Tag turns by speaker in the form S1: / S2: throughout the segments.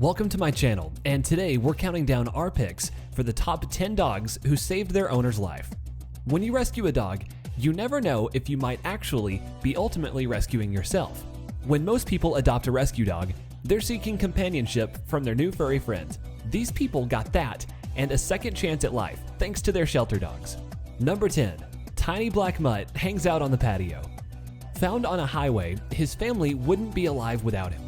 S1: Welcome to my channel, and today we're counting down our picks for the top 10 dogs who saved their owner's life. When you rescue a dog, you never know if you might actually be ultimately rescuing yourself. When most people adopt a rescue dog, they're seeking companionship from their new furry friends. These people got that and a second chance at life thanks to their shelter dogs. Number 10. Tiny Black Mutt hangs out on the patio. Found on a highway, his family wouldn't be alive without him.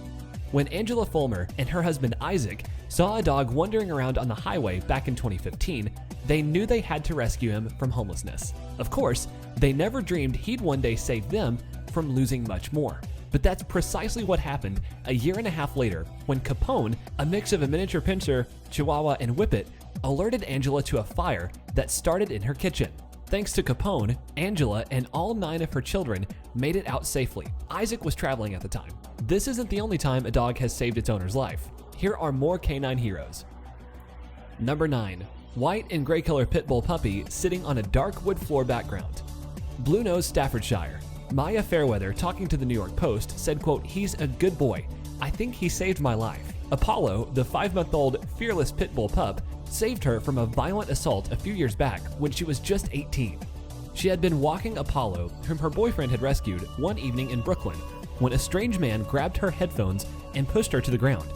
S1: When Angela Fulmer and her husband Isaac saw a dog wandering around on the highway back in 2015, they knew they had to rescue him from homelessness. Of course, they never dreamed he'd one day save them from losing much more. But that's precisely what happened a year and a half later when Capone, a mix of a miniature pinscher, Chihuahua, and Whippet, alerted Angela to a fire that started in her kitchen. Thanks to Capone, Angela and all 9 of her children made it out safely. Isaac was traveling at the time. This isn't the only time a dog has saved its owner's life. Here are more canine heroes. Number 9. White and gray color Pitbull puppy sitting on a dark wood floor background. Blue Nose, Staffordshire. Maya Fairweather, talking to the New York Post, said, quote, "He's a good boy. I think he saved my life." Apollo, the 5-month-old fearless Pitbull pup, saved her from a violent assault a few years back when she was just 18. She had been walking Apollo, whom her boyfriend had rescued, one evening in Brooklyn when a strange man grabbed her headphones and pushed her to the ground.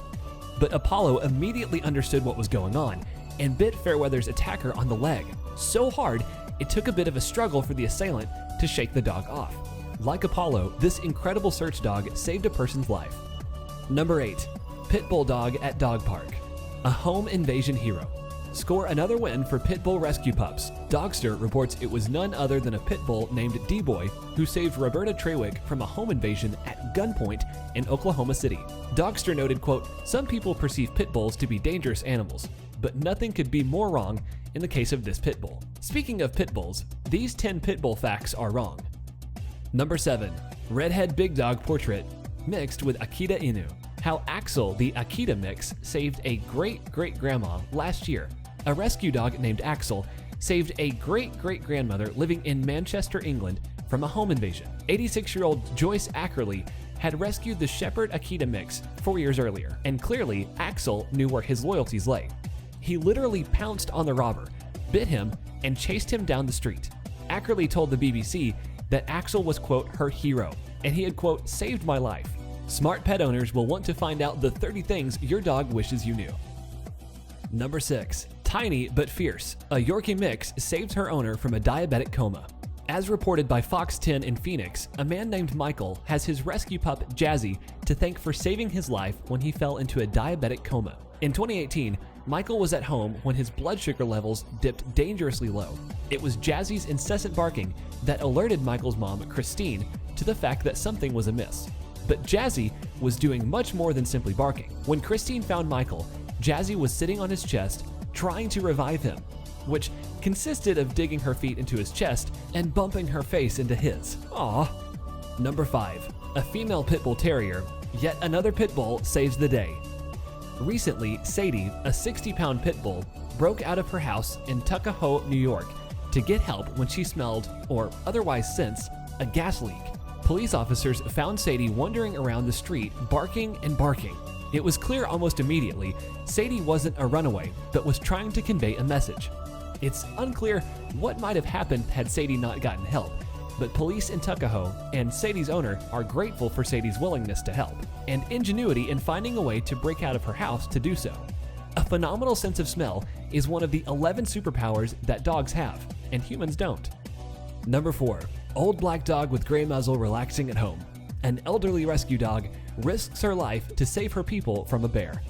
S1: But Apollo immediately understood what was going on and bit Fairweather's attacker on the leg so hard it took a bit of a struggle for the assailant to shake the dog off. Like Apollo, this incredible search dog saved a person's life. Number 8. Pitbull dog at dog park. A home invasion hero. Score another win for Pitbull rescue pups. Dogster reports it was none other than a Pitbull named D-Boy who saved Roberta Trewick from a home invasion at gunpoint in Oklahoma City. Dogster noted, quote, "Some people perceive Pitbulls to be dangerous animals, but nothing could be more wrong in the case of this Pitbull." Speaking of Pitbulls, these 10 Pitbull facts are wrong. Number 7. Redhead Big Dog Portrait mixed with Akita Inu. How Axel, the Akita mix, saved a great-great-grandma last year. A rescue dog named Axel saved a great-great-grandmother living in Manchester, England, from a home invasion. 86-year-old Joyce Ackerley had rescued the Shepherd Akita mix 4 years earlier, and clearly Axel knew where his loyalties lay. He literally pounced on the robber, bit him, and chased him down the street. Ackerley told the BBC that Axel was, quote, her hero, and he had, quote, saved my life. Smart pet owners will want to find out the 30 things your dog wishes you knew. Number 6. Tiny but fierce. A Yorkie mix saved her owner from a diabetic coma. As reported by Fox 10 in Phoenix, a man named Michael has his rescue pup Jazzy to thank for saving his life when he fell into a diabetic coma. In 2018, Michael was at home when his blood sugar levels dipped dangerously low. It was Jazzy's incessant barking that alerted Michael's mom, Christine, to the fact that something was amiss. But Jazzy was doing much more than simply barking. When Christine found Michael, Jazzy was sitting on his chest, trying to revive him, which consisted of digging her feet into his chest and bumping her face into his. Aww. Number 5. A female Pitbull Terrier. Yet another Pitbull saves the day. Recently, Sadie, a 60-pound Pitbull, broke out of her house in Tuckahoe, New York, to get help when she smelled, or otherwise sensed, a gas leak. Police officers found Sadie wandering around the street, barking and barking. It was clear almost immediately Sadie wasn't a runaway, but was trying to convey a message. It's unclear what might have happened had Sadie not gotten help, but police in Tuckahoe and Sadie's owner are grateful for Sadie's willingness to help, and ingenuity in finding a way to break out of her house to do so. A phenomenal sense of smell is one of the 11 superpowers that dogs have, and humans don't. Number 4. Old black dog with gray muzzle relaxing at home. An elderly rescue dog risks her life to save her people from a bear.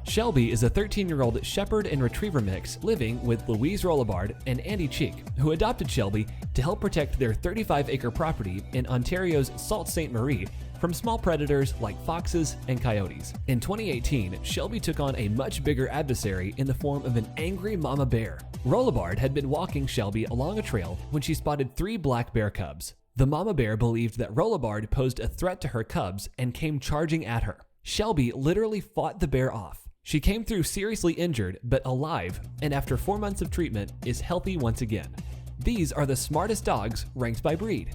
S1: Shelby is a 13-year-old Shepherd and Retriever mix living with Louise Rollabard and Andy Cheek, who adopted Shelby to help protect their 35-acre property in Ontario's Sault Ste. Marie from small predators like foxes and coyotes. In 2018, Shelby took on a much bigger adversary in the form of an angry mama bear. Rollabard had been walking Shelby along a trail when she spotted 3 black bear cubs. The mama bear believed that Rollabard posed a threat to her cubs and came charging at her. Shelby literally fought the bear off. She came through seriously injured but alive, and after 4 months of treatment is healthy once again. These are the smartest dogs ranked by breed.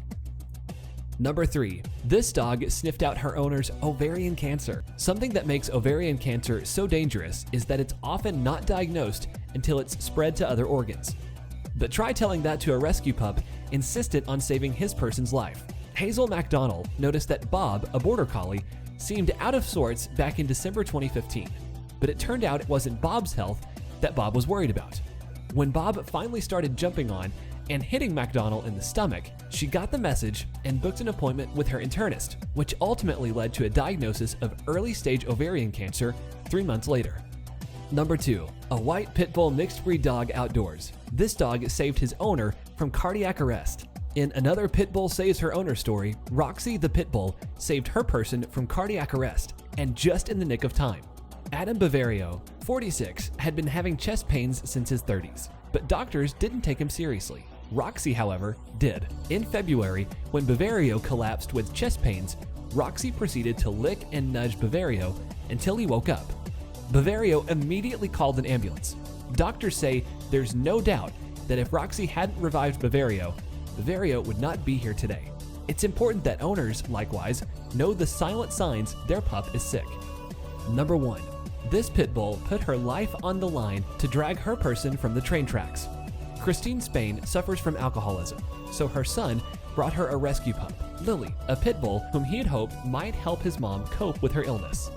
S1: Number 3. This dog sniffed out her owner's ovarian cancer. Something that makes ovarian cancer so dangerous is that it's often not diagnosed until it's spread to other organs. But try telling that to a rescue pup insistent on saving his person's life. Hazel McDonald noticed that Bob, a border collie, seemed out of sorts back in December 2015. But it turned out it wasn't Bob's health that Bob was worried about. When Bob finally started jumping on and hitting McDonald in the stomach, she got the message and booked an appointment with her internist, which ultimately led to a diagnosis of early-stage ovarian cancer 3 months later. Number 2. A white Pitbull mixed breed dog outdoors. This dog saved his owner from cardiac arrest. In another Pitbull saves her owner story, Roxy the Pitbull saved her person from cardiac arrest, and just in the nick of time. Adam Bavario, 46, had been having chest pains since his 30s, but doctors didn't take him seriously. Roxy, however, did. In February, when Bavario collapsed with chest pains, Roxy proceeded to lick and nudge Bavario until he woke up. Bavario immediately called an ambulance. Doctors say there's no doubt that if Roxy hadn't revived Bavario, Bavario would not be here today. It's important that owners, likewise, know the silent signs their pup is sick. Number 1. This pit bull put her life on the line to drag her person from the train tracks. Christine Spain suffers from alcoholism, so her son brought her a rescue pup, Lily, a pit bull whom he had hoped might help his mom cope with her illness.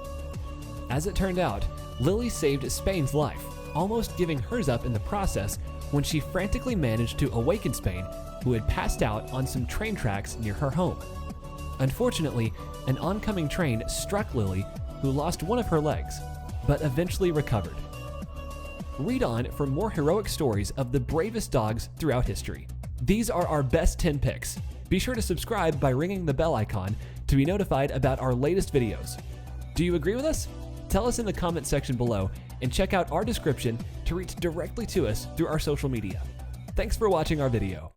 S1: As it turned out, Lily saved Spain's life, almost giving hers up in the process when she frantically managed to awaken Spain, who had passed out on some train tracks near her home. Unfortunately, an oncoming train struck Lily, who lost one of her legs, but eventually recovered. Read on for more heroic stories of the bravest dogs throughout history. These are our best 10 picks. Be sure to subscribe by ringing the bell icon to be notified about our latest videos. Do you agree with us? Tell us in the comment section below and check out our description to reach directly to us through our social media. Thanks for watching our video.